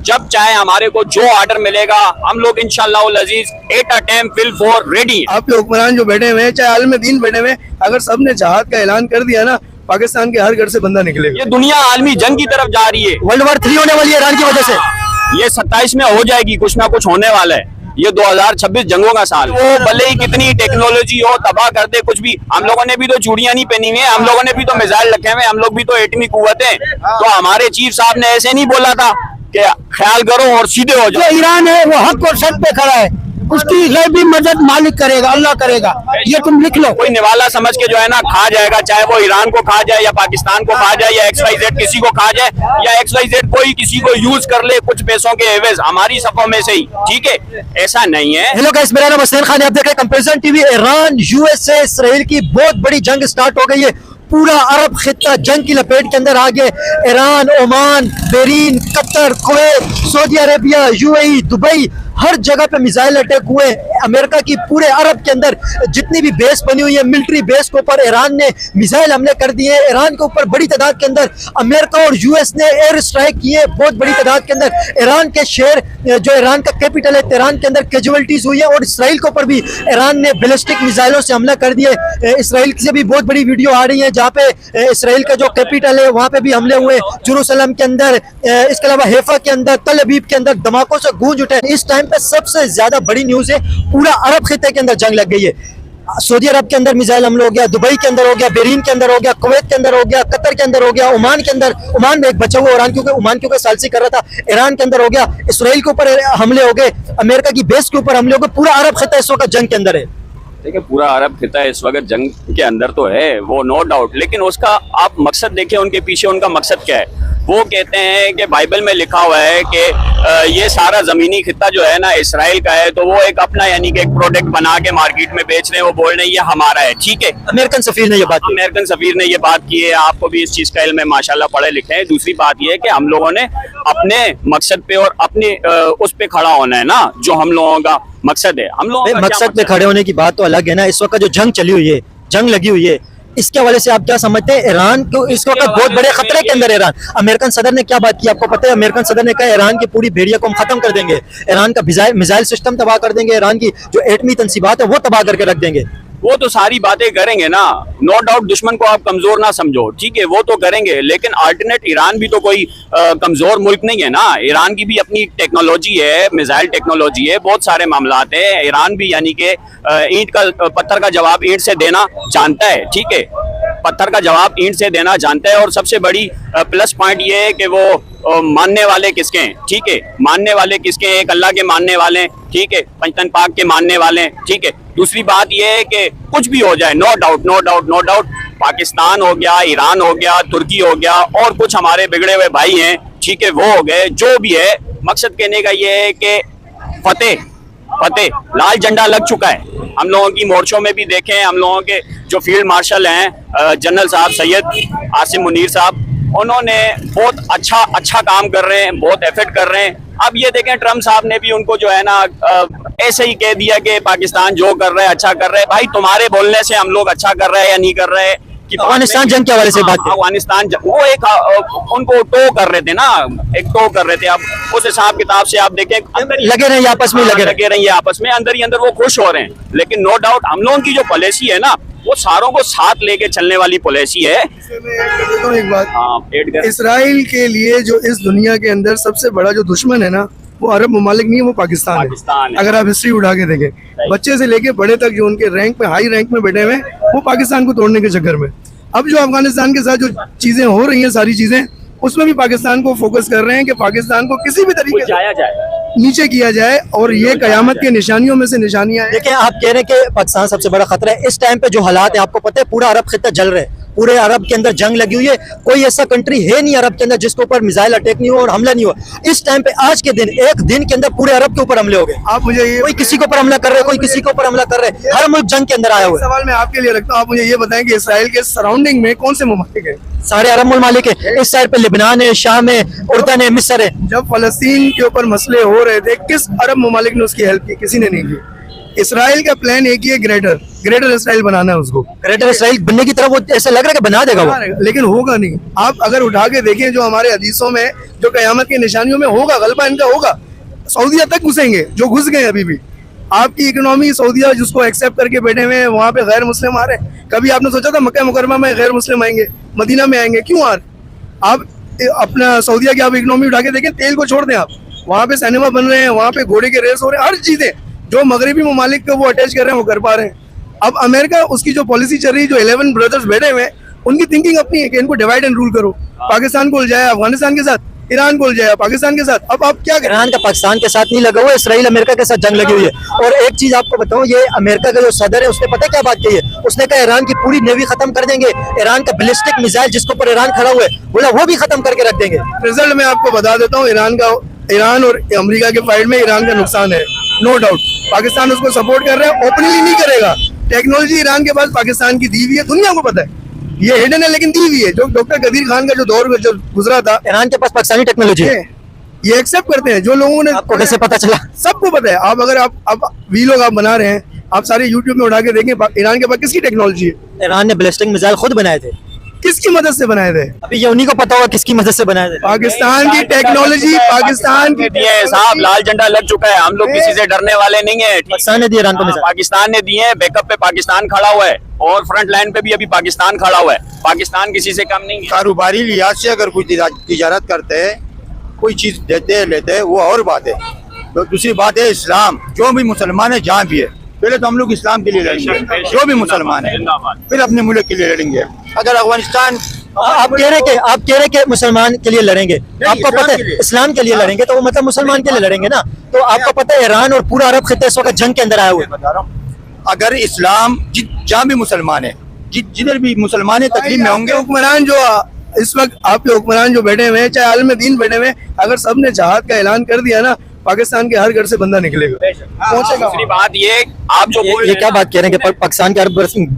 जब चाहे हमारे को जो ऑर्डर मिलेगा हम लोग इंशाल्लाह उल अजीज at a time fill for ready. आप लोग हुक्मरान जो बैठे हुए हैं, चाहे आलम दीन बैठे हुए हैं, अगर सबने जहाद का ऐलान कर दिया ना, पाकिस्तान के हर घर से बंदा निकलेगा। ये दुनिया आलमी जंग की तरफ जा रही है, वर्ल्ड वॉर 3 होने वाली है ईरान की वजह से। ये 27 में हो जाएगी, कुछ ना कुछ होने वाला है। ये 2026 जंगों का साल, वो भले ही कितनी टेक्नोलॉजी हो तबाह कर दे कुछ भी, हम लोगों ने भी तो चूड़ियां नहीं पहनी हुई है, हम लोगों ने भी तो मिसाइल रखे हुए, हम लोग भी तो एटमी कुव्वत है। तो हमारे चीफ साहब ने ऐसे नहीं बोला था कि ख्याल करो और सीधे हो जाओ। जो ईरान है वो हक और सच पे खड़ा है, उसकी गैबी मदद मालिक करेगा, अल्लाह करेगा, ये तुम लिख लो। कोई निवाला समझ के जो है ना खा जाएगा, चाहे वो ईरान को खा जाए या पाकिस्तान को खा जाए या XYZ किसी को खा जाए या XYZ कोई किसी को यूज कर ले कुछ पैसों के एवज हमारी सफों में से ही, ठीक है, ऐसा नहीं है। हेलो गाइस, मेरा नाम हसनैन खान है, आप देख रहे हैं comparison TV. Iran USA Israel की बहुत बड़ी जंग स्टार्ट हो गई है। पूरा अरब खित्ता जंग की लपेट के अंदर आ गए। Iran, Oman, Bahrain, Qatar, Kuwait, Saudi Arabia, UAE, Dubai, हर जगह पे मिसाइल अटैक हुए। अमेरिका की पूरे अरब के अंदर जितनी भी बेस बनी हुई है, मिलिट्री बेस के ऊपर ईरान ने मिसाइल हमले कर दिए। ईरान के ऊपर बड़ी तादाद के अंदर अमेरिका और US ने एयर स्ट्राइक किए, बहुत बड़ी तादाद के अंदर। ईरान के शहर जो ईरान का कैपिटल है तेहरान के अंदर कैजुअलिटीज हुई है और इसराइल के ऊपर भी ईरान ने बैलिस्टिक मिसाइलों से हमला कर दिए। इसराइल से भी बहुत बड़ी वीडियो आ रही है जहाँ पे इसराइल का जो कैपिटल है वहाँ पे भी हमले हुए, जेरूसलम के अंदर, इसके अलावा हैफा के अंदर, तल अबीब के अंदर धमाकों से गूंज उठे। इस टाइम पे सबसे ज्यादा बड़ी न्यूज है, पूरा अरब खित्ते के अंदर जंग लग गई है। सऊदी अरब के अंदर मिसाइल हमला हो गया, दुबई के अंदर हो गया, बहरीन के अंदर हो गया, कुवैत के अंदर हो गया, कतर के अंदर हो गया, ओमान के अंदर, ओमान में एक बचा हुआ ईरान क्योंकि ओमान क्योंकि सालसी कर रहा था, ईरान के अंदर हो गया, इसराइल के ऊपर हमले हो गए, अमेरिका की बेस के ऊपर हमले हो गए। पूरा अरब खित्ता इस वक्त जंग के अंदर है। देखिए पूरा अरब खिता इस वक्त जंग के अंदर तो है, वो नो डाउट, लेकिन उसका आप मकसद देखिए, उनके पीछे उनका मकसद क्या है। वो कहते हैं कि बाइबल में लिखा हुआ है कि ये सारा जमीनी खिता जो है ना इसराइल का है, तो वो एक अपना यानी कि एक प्रोडक्ट बना के मार्केट में बेच रहे हैं, वो बोल रहे हैं ये हमारा है, ठीक है। अमेरिकन सफीर ने ये बात की। अमेरिकन सफीर ने ये बात की है, आपको भी इस चीज का इल्म है, माशाल्लाह पढ़े लिखे हैं। दूसरी बात ये है कि हम लोगों ने अपने मकसद पे और अपने उस पे खड़ा होना है ना, जो हम लोगों का मकसद है। हम लोग मकसद पे खड़े होने की बात तो अलग है ना, इस वक्त जो जंग चली हुई है, जंग लगी हुई है, इसके हवाले से आप क्या समझते हैं? ईरान को इस वक्त बहुत बड़े खतरे के अंदर ईरान। अमेरिकन सदर ने क्या बात की आपको पता है? अमेरिकन सदर ने कहा ईरान की पूरी भेड़िया को हम खत्म कर देंगे, ईरान का मिसाइल सिस्टम तबाह कर देंगे, ईरान की जो एटमी तंसीबात है वो तबाह करके रख देंगे। वो तो सारी बातें करेंगे ना, नो डाउट, दुश्मन को आप कमजोर ना समझो, ठीक है, वो तो करेंगे, लेकिन अल्टरनेट ईरान भी तो कोई कमजोर मुल्क नहीं है ना। ईरान की भी अपनी टेक्नोलॉजी है, मिसाइल टेक्नोलॉजी है, बहुत सारे मामलात है। ईरान भी यानी कि ईंट का पत्थर का जवाब ईंट से देना जानता है, ठीक है, पत्थर का जवाब ईंट से देना जानता है। और सबसे बड़ी प्लस पॉइंट ये है कि वो मानने वाले किसके हैं, ठीक है, मानने वाले किसके हैं, एक अल्लाह के मानने वाले हैं, ठीक है, पंचतन पाक के मानने वाले हैं, ठीक है। दूसरी बात यह है कि कुछ भी हो जाए, no doubt no doubt no doubt, Pakistan हो गया, ईरान हो गया, तुर्की हो गया और कुछ हमारे बिगड़े हुए भाई हैं, ठीक है, वो हो गए, जो भी है, मकसद कहने का ये है कि फतेह फतेह, लाल झंडा लग चुका है। हम लोगों की मोर्चों में भी देखें, हम लोगों के जो फील्ड मार्शल हैं जनरल साहब सैयद आसिम मुनीर साहब, उन्होंने बहुत अच्छा काम कर रहे हैं, बहुत एफर्ट कर रहे हैं। अब ये देखें ट्रम्प साहब ने भी उनको जो है ना ऐसे ही कह दिया कि पाकिस्तान जो कर रहा है अच्छा कर रहा है। भाई तुम्हारे बोलने से हम लोग अच्छा कर रहे हैं या नहीं कर रहे हैं कि अफगानिस्तान जंग के हवाले से बात, अफगानिस्तान वो एक उनको टो कर रहे थे ना, एक टो कर रहे थे। अब उस हिसाब किताब से आप देखें लगे रहे आपस में, लगे रहे आपस में, अंदर ही अंदर वो खुश हो रहे हैं। लेकिन नो डाउट हम लोगों की जो पॉलिसी है ना, वो सारों को साथ लेके चलने वाली पॉलिसी है। एक बात, इसराइल के लिए जो इस दुनिया के अंदर सबसे बड़ा जो दुश्मन है ना, वो अरब ममालिक नहीं है, वो पाकिस्तान है। अगर आप हिस्ट्री उठा के देखें, बच्चे से लेके बड़े तक जो उनके रैंक पे, हाई रैंक में बैठे हुए हैं, वो पाकिस्तान को तोड़ने के चक्कर में। अब जो अफगानिस्तान के साथ जो चीजें हो रही हैं, सारी चीजें, उसमें भी पाकिस्तान को फोकस कर रहे हैं कि पाकिस्तान को किसी भी तरीके से नीचे किया जाए, और ये कयामत की निशानियों में से निशानियां हैं। देखिए, आप कह रहे हैं कि पाकिस्तान सबसे बड़ा खतरा है। इस टाइम पे जो हालात है आपको पता है, पूरा अरब खित्ता जल रहा है, पूरे अरब के अंदर जंग लगी हुई है। कोई ऐसा कंट्री है नहीं अरब के अंदर जिसके ऊपर मिसाइल अटैक नहीं हो और हमला नहीं हो। इस टाइम पे आज के दिन, एक दिन के अंदर पूरे अरब के ऊपर हमले हो गए। आप मुझे ये, कोई किसी के ऊपर हमला कर रहे, कोई किसी के ऊपर हमला कर रहे, हर मुल्क जंग के अंदर आया हुआ है। सवाल मैं आपके लिए रखता हूँ, आप मुझे ये बताएं कि इसराइल के सराउंडिंग में कौन से ममालिक है? सारे अरब ममालिक है। इस साइड पे लेबनान है, शाम है, उर्दन है, मिस्र है। जब फलस्तीन के ऊपर मसले हो रहे थे, किस अरब ममालिक ने उसकी हेल्प की? किसी ने नहीं की। इसराइल का प्लान एक ही है, ग्रेटर इसराइल बनाना है उसको। ग्रेटर इसराइल बनने की तरफ वो ऐसा लग रहा है कि बना देगा वो। लेकिन होगा नहीं। आप अगर उठा के देखें जो हमारे हदीसों में, जो कयामत की निशानियों में होगा, गलबा इनका होगा। सऊदीया तक घुसेंगे जो घुस गए अभी भी। आपकी इकोनॉमी सऊदीया जिसको एक्सेप्ट करके बैठे हुए हैं, वहाँ पे गैर मुस्लिम आ रहे हैं। कभी आपने सोचा था मक्का मुकरमा में गैर मुस्लिम आएंगे, मदीना में आएंगे? क्यों आ रहे? आप अपना सऊदीया की आप इकोनॉमी उठा के देखें, तेल को छोड़ दें आप, वहाँ पे सिनेमा बन रहे हैं, वहाँ पे घोड़े के रेस हो रहे हैं, हर चीजें जो मगरबी ममालिक को वो अटैच कर रहे हैं वो कर पा रहे हैं। अब अमेरिका उसकी जो पॉलिसी चल रही है, जो 11 ब्रदर्स बैठे हुए हैं, उनकी थिंकिंग अपनी है कि इनको डिवाइड एंड रूल करो। पाकिस्तान को उलझाया अफगानिस्तान के साथ, ईरान को उलझाया पाकिस्तान के साथ। अब आप क्या करें? ईरान का पाकिस्तान के साथ नहीं लगा हुआ, इसराइल अमेरिका के साथ जंग लगी हुई है। और एक चीज आपको बताऊं, ये अमेरिका का जो सदर है उसने पता है क्या बात कही है? उसने कहा ईरान की पूरी नेवी खत्म कर देंगे, ईरान का बैलिस्टिक मिसाइल जिसके ऊपर ईरान खड़ा हुआ है, बोला वो भी खत्म करके रख देंगे। रिजल्ट मैं आपको बता देता हूँ, ईरान और अमेरिका के फाइट में ईरान का नुकसान है, नो डाउट। पाकिस्तान उसको सपोर्ट कर रहा है, ओपनली नहीं करेगा। टेक्नोलॉजी ईरान के पास पाकिस्तान की दी हुई है, दुनिया को पता है, ये हिडन है लेकिन दी हुई है। जो डॉक्टर कदीर खान का जो दौर जो गुजरा था, ईरान के पास पाकिस्तानी टेक्नोलॉजी है, ये एक्सेप्ट करते हैं जो लोगों ने। आपको कैसे पता चला? सबको पता है। आप अगर आप वीलॉग आप बना रहे हैं, आप सारे यूट्यूब में उठा के देखें, ईरान के पास किसकी टेक्नोलॉजी है? ईरान ने बैलिस्टिक मिसाइल खुद बनाए थे। किसकी मदद से बनाए थे? अभी ये उन्हीं को पता होगा किसकी मदद से बनाए थे। पाकिस्तान की टेक्नोलॉजी, पाकिस्तान की दिए हैं साहब, लाल झंडा लग चुका है। हम लोग किसी से डरने वाले नहीं है। पाकिस्तान ने दिए ईरान को मिसाइल, पाकिस्तान ने दिए हैं, बैकअप पे पाकिस्तान खड़ा हुआ है और फ्रंट लाइन पे भी अभी पाकिस्तान खड़ा हुआ है। पाकिस्तान किसी से कम नहीं है। कारोबारी लिहाज से अगर कोई तिजारत करते हैं, कोई चीज देते हैं लेते हैं, वो और बात है। तो दूसरी बात है इस्लाम, जो भी मुसलमान है जहाँ भी है, पहले तो हम लोग इस्लाम के लिए लड़ेंगे, जो भी मुसलमान है, फिर अपने मुल्क के लिए लड़ेंगे। अगर अफगानिस्तान आप कह रहे कि मुसलमान के लिए लड़ेंगे, आपको पता है इस्लाम के लिए लड़ेंगे, तो वो मतलब मुसलमान के लिए लड़ेंगे ना। तो आपको पता है ईरान और पूरा अरब खित्ता इस वक्त जंग के अंदर आया हुआ है। बता रहा हूँ, अगर इस्लाम जहाँ भी मुसलमान है, जिधर भी मुसलमान है तकलीफ में होंगे। हुक्मरान जो इस वक्त आपके हुक्मरान जो बैठे हुए हैं, चाहे आलम दीन बैठे हुए हैं, अगर सबने जहाद का ऐलान कर दिया ना, पाकिस्तान के हर घर से बंदा निकलेगा, पहुंचेगा। दूसरी बात ये, आप जो ये क्या बात कह रहे हैं कि पाकिस्तान के हर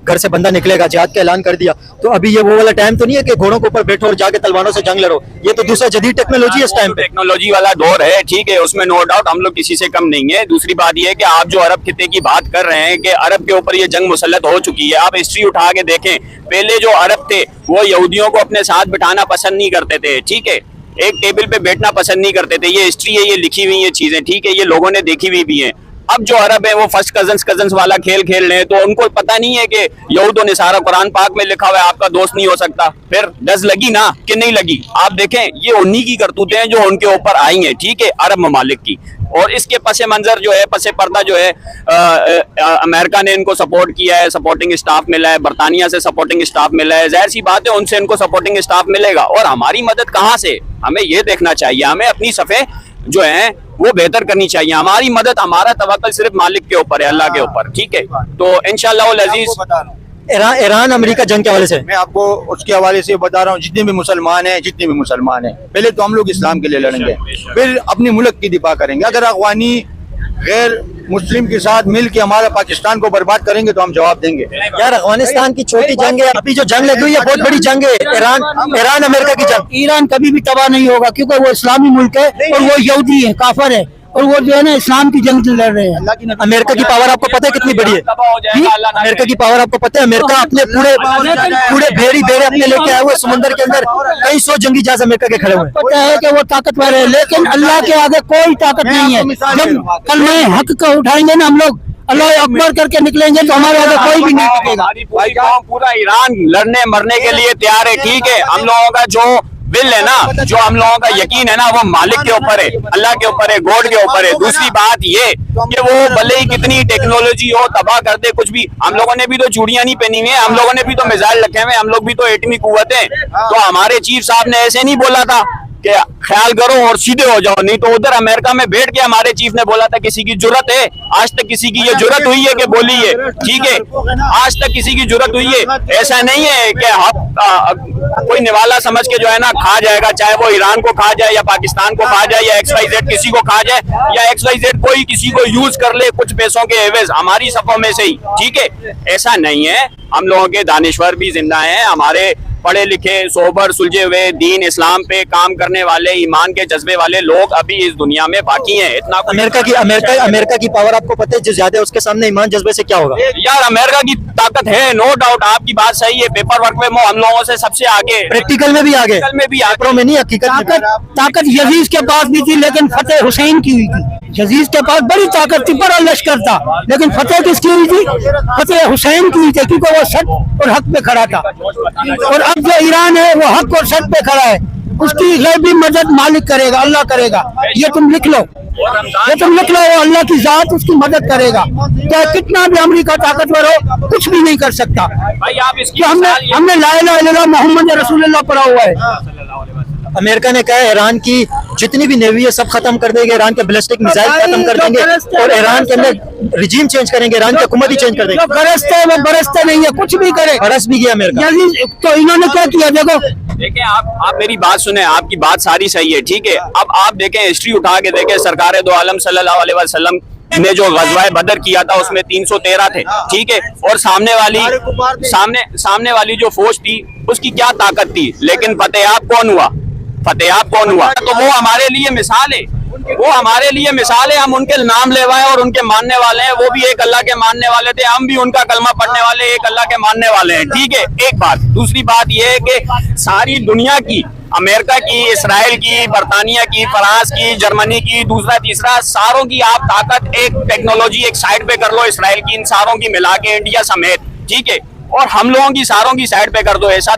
घर से बंदा निकलेगा, जिहाद का ऐलान कर दिया, तो अभी ये वो वाला टाइम तो नहीं है कि घोड़ों के ऊपर बैठो और जाके तलवारों से जंग लड़ो। ये तो दूसरा जदीद टेक्नोलॉजी है इस टाइम पे। टेक्नोलॉजी वाला दौर है, ठीक है, उसमें नो डाउट हम लोग किसी से कम नहीं है। दूसरी बात ये है कि आप जो अरब खित्ते की बात कर रहे हैं कि अरब के ऊपर ये जंग मुसल्लत हो चुकी है, आप हिस्ट्री उठा के देखें, पहले जो अरब थे वो यहूदियों को अपने साथ बिठाना पसंद नहीं करते थे, ठीक है, एक टेबल पे बैठना पसंद नहीं करते थे। ये हिस्ट्री है, ये लिखी हुई ये चीजें, ठीक है, ये लोगों ने देखी हुई भी है। अब जो अरब है वो फर्स्ट कजन्स वाला खेल खेल रहे हैं, तो उनको पता नहीं है कि यहूद ने सारा कुरान पाक में लिखा हुआ है आपका दोस्त नहीं हो सकता। फिर डज लगी ना कि नहीं लगी? आप देखें, ये उन्हीं की करतूतें हैं जो उनके ऊपर आई हैं, ठीक है, अरब ममालिक की। और इसके पसे मंजर जो है, पसे पर्दा जो है, अमेरिका ने इनको सपोर्ट किया है, सपोर्टिंग स्टाफ मिला है, बरतानिया से सपोर्टिंग स्टाफ मिला है, जाहिर सी बात है उनसे इनको सपोर्टिंग स्टाफ मिलेगा। और हमारी मदद कहाँ से? हमें ये देखना चाहिए, हमें अपनी सफ़े जो है वो बेहतर करनी चाहिए। हमारी मदद, हमारा तवक्कल सिर्फ मालिक के ऊपर है, अल्लाह के ऊपर, ठीक है। तो इंशाअल्लाह अजीज, ईरान अमेरिका जंग के हवाले से मैं आपको उसके हवाले से बता रहा हूँ, जितने भी मुसलमान हैं, पहले तो हम लोग इस्लाम के लिए लड़ेंगे, फिर अपने मुल्क की दिफा करेंगे। अगर अफगानी गैर मुस्लिम के साथ मिल के हमारा पाकिस्तान को बर्बाद करेंगे तो हम जवाब देंगे। यार अफगानिस्तान की छोटी जंग है, अभी जो जंग लगी हुई है बहुत बड़ी जंग है, ईरान अमेरिका की जंग। ईरान कभी भी तबाह नहीं होगा क्योंकि वो इस्लामी मुल्क है और वो यहूदी है, काफिर है, और वो जो है ना इस्लाम की जंग लड़ रहे हैं। अमेरिका की पावर आपको पता है कितनी बड़ी है? अमेरिका की पावर आपको पता है? अमेरिका अपने पूरे बेड़े अपने लेके आए हुए समुद्र के अंदर, कई 100 जंगी जहाज अमेरिका के खड़े हुए। पता है कि वो ताकतवर है, लेकिन अल्लाह के आगे कोई ताकत नहीं है। जब कलमा हक का उठाएंगे ना हम लोग, अल्लाह अकबर करके निकलेंगे, तो हमारे आगे कोई भी नहीं टिकेगा। पूरा ईरान लड़ने मरने के लिए तैयार है, ठीक है। हम लोगों का जो बिल है ना, जो हम लोगों का यकीन है ना, वो मालिक के ऊपर है, अल्लाह के ऊपर है, गॉड के ऊपर है। दूसरी बात ये कि वो भले ही कितनी टेक्नोलॉजी हो, तबाह कर दे कुछ भी, हम लोगों ने भी तो चूड़ियां नहीं पहनी हुई है, हम लोगों ने भी तो मिसाइल रखे हुए, हम लोग भी तो एटमी कुव्वत है। तो हमारे चीफ साहब ने ऐसे नहीं बोला था कि ख्याल करो और सीधे हो जाओ, नहीं तो उधर अमेरिका में बैठ के हमारे चीफ ने बोला था किसी की जुर्रत है? आज तक किसी की ये जुर्रत हुई है कि बोली है, ठीक है, आज तक किसी की जुर्रत हुई है? ऐसा नहीं है कि कोई निवाला समझ के जो है ना खा जाएगा, चाहे वो ईरान को खा जाए या पाकिस्तान को खा जाए या XYZ किसी को खा जाए, या XYZ कोई किसी को यूज कर ले कुछ पैसों के एवज हमारी सफों में से ही, ठीक है, ऐसा नहीं है। हम लोगों के दानिश्वर भी जिंदा हैं, हमारे पढ़े लिखे, सोबर, सुलझे हुए, दीन इस्लाम पे काम करने वाले, ईमान के जज्बे वाले लोग अभी इस दुनिया में बाकी हैं। इतना अमेरिका की पावर आपको पता है, जो ज्यादा है उसके सामने ईमान जज्बे से क्या होगा? यार अमेरिका की ताकत है, नो डाउट, आपकी बात सही है। पेपर वर्क में वो हम लोगों से सबसे आगे, प्रैक्टिकल में भी आगे, प्रैक्टिकल में भी आगे में नहीं, हकीकत में। ताकत यजीज के पास भी थी, लेकिन फतेह हुसैन की हुई थी। यजीज के पास बड़ी ताकत थी, बड़ा लश्कर था, लेकिन फतेह किसकी हुई थी? फतेह हुसैन की हुई थी, क्योंकि वो सच और हक पे खड़ा था। और अब जो ईरान है वो हक और सच पे खड़ा है, उसकी गैबी मदद मालिक करेगा, अल्लाह करेगा। ये तुम लिख लो, वो अल्लाह की जात उसकी मदद करेगा। चाहे कितना भी अमेरिका ताकतवर हो, कुछ भी नहीं कर सकता। भाई आप इसकी हमने ला इलाहा इल्लल्लाह मोहम्मद रसूलुल्लाह पढ़ा हुआ है। अमेरिका ने कहा है ईरान की जितनी भी नेवी है सब खत्म कर देंगे, ईरान के बैलिस्टिक मिसाइल खत्म कर देंगे और ईरान के अंदर रिजीम चेंज करेंगे, ईरान की हुकूमत ही चेंज कर देंगे। वो बरसते नहीं है, कुछ भी करे। बरस भी गया अमेरिका। तो इन्होंने क्या किया? देखो, देखें, आप मेरी बात सुने, आपकी बात सारी सही है, ठीक है। अब आप देखें, हिस्ट्री उठा के देखें, सरकार दो आलम सल्लल्लाहु अलैहि वसल्लम ने जो गज़वा बदर किया था उसमें 313 थे, ठीक है। और सामने वाली जो फौज थी उसकी क्या ताकत थी, लेकिन फतेहाब कौन हुआ? तो वो हमारे लिए मिसाल है, हम उनके नाम लेवाए और उनके मानने वाले हैं। वो भी एक अल्लाह के मानने वाले थे, हम भी उनका कलमा पढ़ने वाले एक अल्लाह के मानने वाले हैं, ठीक है। एक बात। दूसरी बात ये है कि सारी दुनिया की, अमेरिका की, इसराइल की, बरतानिया की, फ्रांस की, जर्मनी की, दूसरा तीसरा, सारों की आप ताकत, एक टेक्नोलॉजी एक साइड पे कर लो, इसराइल की, इन सारों की मिला के, इंडिया समेत, ठीक है। और हम लोगों की सारों की साइड पे कर दो। ऐसा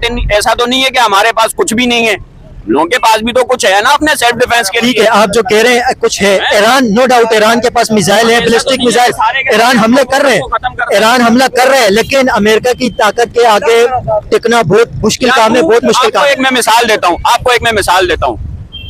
तो नहीं है कि हमारे पास कुछ भी नहीं है, लोगों के पास भी तो कुछ है ना अपने सेल्फ डिफेंस के लिए। ठीक है, आप जो कह रहे हैं कुछ है। ईरान, नो डाउट, ईरान के पास मिसाइल है, बैलिस्टिक मिसाइल, ईरान हमले कर रहे हैं, लेकिन अमेरिका की ताकत के आगे टिकना बहुत मुश्किल काम है, बहुत मुश्किल काम है। आपको एक मैं मिसाल देता हूँ,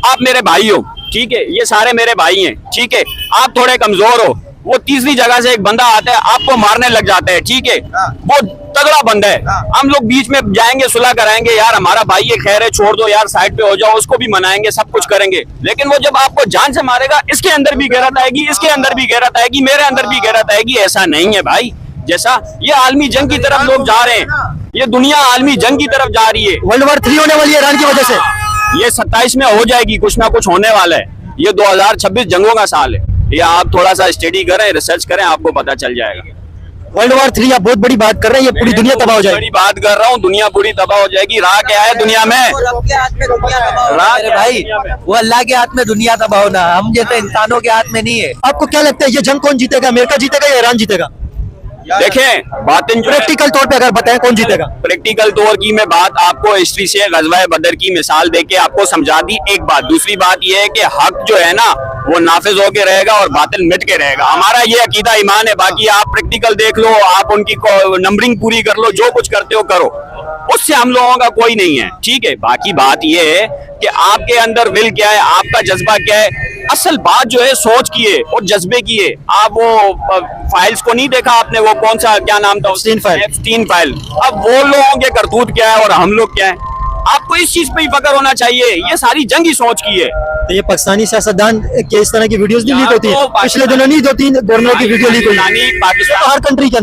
आप मेरे भाई हो, ठीक है, ये सारे मेरे भाई हैं, ठीक है। आप थोड़े कमजोर हो, वो तीसरी जगह से एक बंदा आता है, आपको मारने लग जाता है, ठीक है। वो तगड़ा बंदा है, हम लोग बीच में जाएंगे, सुलह कराएंगे, यार हमारा भाई ये खैर है, छोड़ दो यार, साइड पे हो जाओ, उसको भी मनाएंगे, सब कुछ करेंगे। लेकिन वो जब आपको जान से मारेगा, इसके अंदर भी गैरत आएगी, इसके अंदर भी गैरत आएगी, मेरे अंदर भी गैरत आएगी। ऐसा नहीं है भाई, जैसा ये आलमी जंग की तरफ लोग जा रहे हैं, ये दुनिया आलमी जंग की तरफ जा रही है। वर्ल्ड वॉर 3 होने वाली है ईरान की वजह से। ये 27 में हो जाएगी, कुछ ना कुछ होने वाला है। ये 2026 जंगों का साल है, ये आप थोड़ा सा स्टडी करें, रिसर्च करें, आपको पता चल जाएगा। वर्ल्ड वॉर 3 आप बहुत बड़ी बात कर रहे हैं, ये पूरी दुनिया तबाह हो जाएगी। बड़ी बात कर रहा हूँ, दुनिया पूरी तबाह हो जाएगी। राह क्या है दुनिया में? भाई, वो अल्लाह के हाथ में दुनिया तबाह होना, हम जैसे इंसानों के हाथ में नहीं है। आपको क्या लगता है ये जंग कौन जीतेगा? अमेरिका जीतेगा या ईरान जीतेगा? देखें, बातें प्रैक्टिकल तौर पे अगर बताएं कौन जीतेगा? प्रैक्टिकल तौर की मैं बात आपको हिस्ट्री से गज़वा बदर की मिसाल देके आपको समझा दी, एक बात। दूसरी बात यह है कि हक जो है ना वो नाफिज होके रहेगा और बातिल मिट के रहेगा। हमारा ये अकीदा ईमान है। बाकी आप प्रैक्टिकल देख लो, आप उनकी नंबरिंग पूरी कर लो, जो कुछ करते हो करो, उससे हम लोगों का कोई नहीं है, ठीक है। बाकी बात ये है कि आपके अंदर विल क्या है, आपका जज्बा क्या है। असल बात जो है सोच की है और जज्बे की है। आप वो फाइल्स को नहीं देखा आपने, वो कौन सा क्या नाम था? Epstein file. अब वो लोगों के करतूत क्या है और हम लोग क्या है, आपको इस चीज पे ही फक्र होना चाहिए। ये सारी जंग ही सोच की है। तो ये पाकिस्तानी सियासतदान के इस तरह की वीडियोस नहीं लीक होती है? पिछले दिनों नहीं 2-3 गवर्नर की वीडियो लीक हुई। पाकिस्तान हर कंट्री के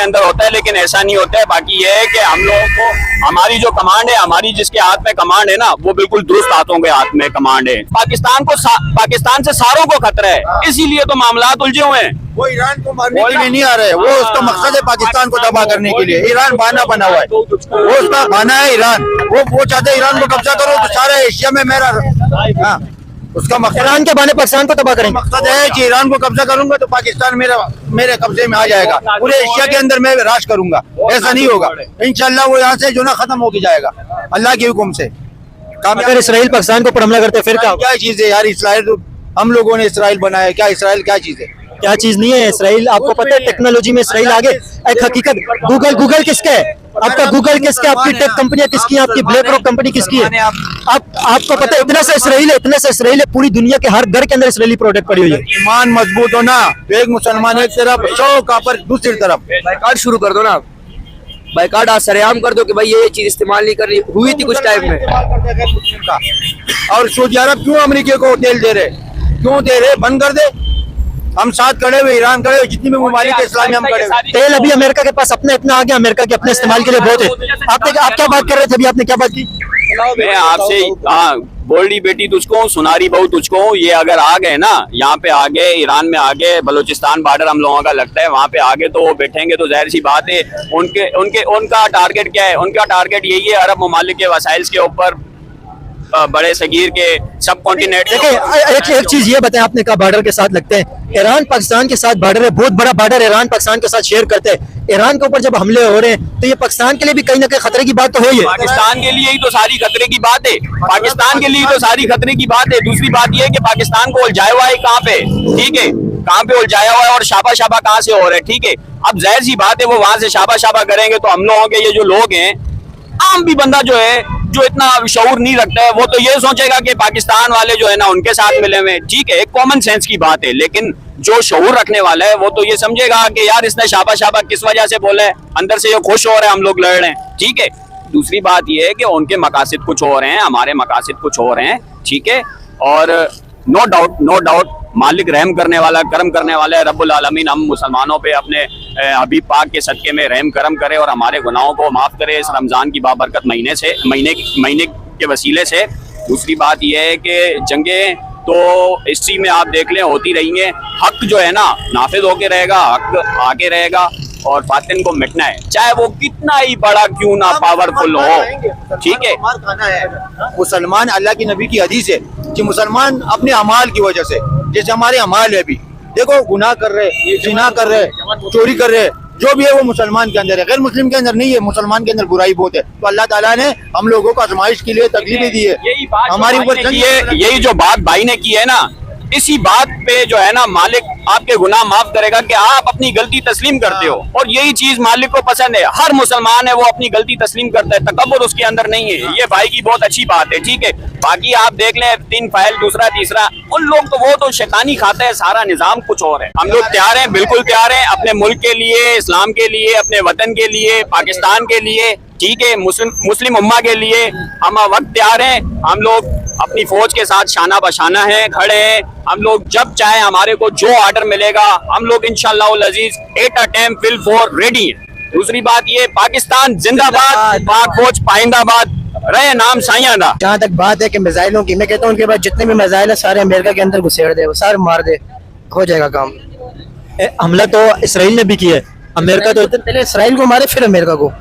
अंदर होता है, लेकिन ऐसा नहीं होता है। बाकी ये है कि हम लोगों को हमारी जो कमांड है, हमारी जिसके हाथ में कमांड है ना, वो बिल्कुल दुरुस्त हाथों के हाथ में कमांड है। पाकिस्तान से सारों को खतरा है, इसीलिए तो मामला उलझे हुए हैं। वो ईरान को मारने के लिए नहीं आ रहे, वो उसका मकसद है पाकिस्तान को तबाह करने के लिए। ईरान बहाना बना हुआ है, वो उसका बहाना है ईरान। वो चाहते हैं ईरान को कब्जा करो तो सारा एशिया में मेरा, हाँ, उसका मकसद ईरान के बहाने पाकिस्तान को तबाह करेंगे। मकसद है कि ईरान को कब्जा करूंगा तो पाकिस्तान मेरे कब्जे में आ जाएगा, पूरे एशिया के अंदर मैं राज करूंगा। ऐसा नहीं होगा, इंशाल्लाह वो यहाँ से जो ना खत्म होके जाएगा अल्लाह के हुक्म से। अगर इसराइल पाकिस्तान को पर हमला करते फिर क्या चीज है यार? इसराइल हम लोगों ने इसराइल बनाया, क्या इसराइल क्या चीज है? क्या चीज नहीं है इसराइल? आपको पता है टेक्नोलॉजी में इसराइल आगे। एक हकीकत, गूगल किसका है? आपका गूगल किसका? आपकी टेक कंपनियां किसकी? आपकी ब्लैक रॉक कंपनी किसकी है? आपको पता है इतना सा इसराइल है, पूरी दुनिया के हर घर के अंदर इसराइली प्रोडक्ट पड़ी हुई है। ईमान मजबूत होना तो एक मुसलमान एक तरफ, 100 काफिर दूसरी तरफ। बाइकाट शुरू कर दो ना, बाइकाट आज सरेआम कर दो कि भाई ये चीज इस्तेमाल नहीं करनी। हुई थी कुछ टाइम में। और सऊदी अरब क्यों अमेरिका को तेल दे रहे, क्यों दे रहे? बंद कर दे, हम साथ खड़े हुए, ईरान खड़े हुए, जितनी भी ममालिक इस्लामी हम खड़े हुए। तेल अभी अमेरिका के पास अपने इतना आ गया, अमेरिका के अपने इस्तेमाल के लिए बहुत है। आप क्या बात कर रहे थे अभी, आपने क्या बात की? मैं आपसे हाँ बोल्डी बेटी तुझको, सुनारी बहू तुझको, ये अगर आ गए ना, यहाँ पे आ गए, ईरान में आ गए, बलूचिस्तान बॉर्डर हम लोगों का लगता है, वहाँ पे आगे तो वो बैठेंगे तो जाहिर सी बात है उनका टारगेट क्या है? उनका टारगेट यही है अरब ममालिक के वसाइल के ऊपर, बड़े सगीर के सब कॉन्टिनेंट। देखिए एक चीज ये बताएं, आपने कहा बॉर्डर के साथ लगते हैं, ईरान पाकिस्तान के साथ बॉर्डर है, बहुत बड़ा बॉर्डर ईरान पाकिस्तान के साथ शेयर करते हैं। ईरान के ऊपर जब हमले हो रहे हैं तो ये पाकिस्तान के लिए भी कहीं ना कहीं खतरे की बात तो है ही है। पाकिस्तान के लिए ही तो सारी खतरे की बात है, पाकिस्तान के लिए तो सारी खतरे की बात है। दूसरी बात ये है कि पाकिस्तान को उलझाया हुआ है कहाँ पे, ठीक है, कहाँ पे उलझाया हुआ है और शाबा शाबा कहाँ से हो रहा है, ठीक है। अब जाहिर सी बात है वो वहां से शाबा शाबा करेंगे तो हम लोगों के ये जो लोग हैं, आम भी बंदा जो है जो इतना शऊर नहीं रखता है, वो तो ये सोचेगा कि पाकिस्तान वाले जो है ना उनके साथ मिले हुए, ठीक है, एक कॉमन सेंस की बात है। लेकिन जो शऊर रखने वाला है वो तो ये समझेगा कि यार इसने शाबा शाबा किस वजह से बोला है, अंदर से ये खुश हो रहे हैं हम लोग लड़ रहे हैं, ठीक है। दूसरी बात ये है कि उनके मकासद कुछ हो रहे हैं, हमारे मकासद कुछ हो रहे हैं, ठीक है। और नो डाउट मालिक रहम करने वाला, करम करने वाला है रब्बुल आलमीन। हम मुसलमानों पे अपने हबीब पाक के सदके में रहम करम करे और हमारे गुनाहों को माफ़ करे इस रमज़ान की बाबरकत महीने के वसीले से। दूसरी बात यह है कि जंगें तो हिस्ट्री में आप देख लें होती रही हैं, हक जो है ना नाफिज होके रहेगा, हक आके रहेगा और फातिन को मिटना है, चाहे वो कितना ही बड़ा क्यों ना पावरफुल हो, ठीक है। मुसलमान, अल्लाह की नबी की हदीस है कि मुसलमान अपने अमाल की वजह से, जैसे हमारे अमाल है अभी देखो, गुनाह कर रहे, जिना कर रहे, चोरी कर रहे, जो भी है वो मुसलमान के अंदर है, गैर मुस्लिम के अंदर नहीं है। मुसलमान के अंदर बुराई बहुत है, तो अल्लाह ताला ने हम लोगों को आजमाइश के लिए तकलीफें दी है, हमारी ऊपर यही जो बात भाई ने की है ना, इसी बात पे जो है ना मालिक आपके गुनाह माफ करेगा कि आप अपनी गलती तस्लीम करते हो, और यही चीज मालिक को पसंद है। हर मुसलमान है वो अपनी गलती तस्लीम करता है, तकब्बुर उसके अंदर नहीं है। ये भाई की बहुत अच्छी बात है, ठीक है। बाकी आप देख लें 3 फाइल दूसरा तीसरा, उन लोग तो वो तो शैतानी खाता है, सारा निजाम कुछ और है। हम लोग तैयार हैं, बिल्कुल तैयार हैं अपने मुल्क के लिए, इस्लाम के लिए, अपने वतन के लिए, पाकिस्तान के लिए, ठीक है, मुस्लिम उम्मा के लिए हम वक्त तैयार हैं। हम लोग अपनी फौज के साथ शाना बशाना है, खड़े हैं। हम लोग जब चाहे हमारे को जो ऑर्डर मिलेगा हम लोग इंशाअल्लाह अजीज at a time fill for ready है। दूसरी बात ये, पाकिस्तान जिंदाबाद, पाक फौज पाइंदाबाद रहे, नाम साइयादा। जहाँ तक बात है कि मिसाइलों की, मैं कहता हूँ उनके पास जितने भी मिसाइल है सारे अमेरिका के अंदर घुसेड़ दे, वो सारे मार दे, हो जाएगा काम। हमला तो इसराइल ने भी किया है, अमेरिका तो पहले इसराइल को मारे फिर अमेरिका को।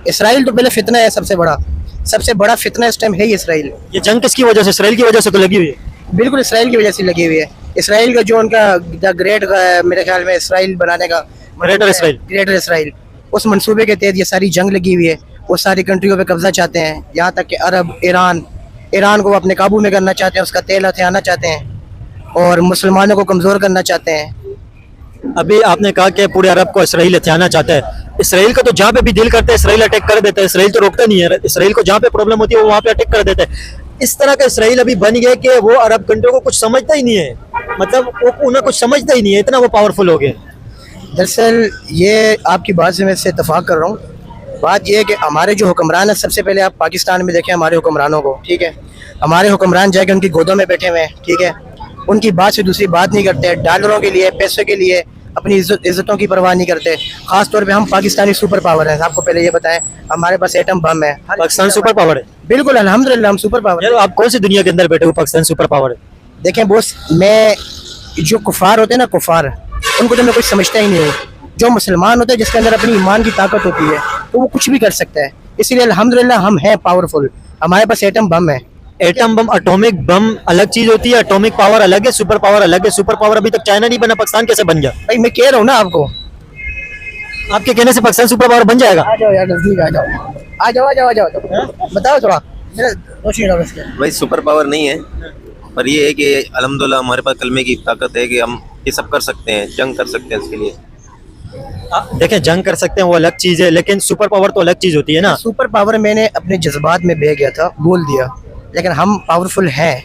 इसराइल तो पहले फितना है, सबसे बड़ा फितना इस टाइम है ही इसराइल। ये जंग किसकी वजह से? इसराइल की वजह से तो लगी हुई है। बिल्कुल इसराइल की वजह से लगी हुई है। इसराइल का जो उनका द ग्रेट, मेरे ख्याल में इसराइल बनाने का ग्रेटर इसराइल, उस मंसूबे के तहत ये सारी जंग लगी हुई है। वो सारी कंट्रियों पे कब्जा चाहते हैं, यहाँ तक कि अरब, ईरान को अपने काबू में करना चाहते हैं, उसका तेल हथियाना चाहते हैं और मुसलमानों को कमज़ोर करना चाहते हैं। अभी आपने कहा कि पूरे अरब को इसराइल हथियाना चाहता है। इसराइल का तो जहाँ पे भी दिल करता है इसराइल अटैक कर देता है, इसराइल तो रोकता नहीं है। इसराइल को जहाँ पे प्रॉब्लम होती है वो वहाँ पे अटैक कर देता है। इस तरह का इसराइल अभी बन गया कि वो अरब कंट्रियों को कुछ समझता ही नहीं है, मतलब वो उन्हें कुछ समझता ही नहीं है, इतना वो पावरफुल हो गए। दरअसल ये आपकी बात से मैं इससे इत्तेफाक कर रहा हूँ। बात यह है कि हमारे जो हुक्मरान है, सबसे पहले आप पाकिस्तान में देखें हमारे हुक्मरानों को, ठीक है। हमारे हुक्मरान जाके उनकी गोदों में बैठे हुए हैं, ठीक है। उनकी बात से दूसरी बात नहीं करते, डॉलरों के लिए, पैसों के लिए अपनी इज्जतों की परवाह नहीं करते। खास तौर पे हम पाकिस्तानी सुपर पावर हैं। आपको पहले ये बताएं, हमारे पास एटम बम है। पाकिस्तान सुपर पावर है? बिल्कुल, अल्हम्दुलिल्लाह हम सुपर पावर है। आप कौन सी दुनिया के अंदर बैठे हो? पाकिस्तान सुपर पावर है? देखें बोस, मैं जो कुफार होते हैं ना, कुफार, उनको तो मैं कुछ समझता ही नहीं हूँ। जो मुसलमान होते हैं, जिसके अंदर अपनी ईमान की ताकत होती है, तो वो कुछ भी कर सकता है। इसीलिए अल्हम्दुलिल्लाह हम हैं पावरफुल। हमारे पास एटम बम है। एटम बम, एटॉमिक बम अलग चीज होती है, एटॉमिक पावर अलग है, सुपर पावर अलग है। सुपर पावर अभी तक चाइना नहीं बना, पाकिस्तान कैसे बन गया? भाई मैं कह रहा हूँ ना आपको, आपके कहने से पाकिस्तान सुपर पावर बन जाएगा? आ जाओ यार, नजदीक आ जाओ, बताओ थोड़ा। भाई सुपर पावर नहीं है, पर ये है कि अल्हम्दुलिल्लाह हमारे पास कलमे की ताकत है कि हम ये सब कर सकते हैं, जंग कर सकते हैं। इसके लिए देखें, जंग कर सकते हैं वो अलग चीज है, लेकिन सुपर पावर तो अलग चीज होती है ना। सुपर पावर मैंने अपने जज्बात में बह गया था, बोल दिया, लेकिन हम पावरफुल हैं।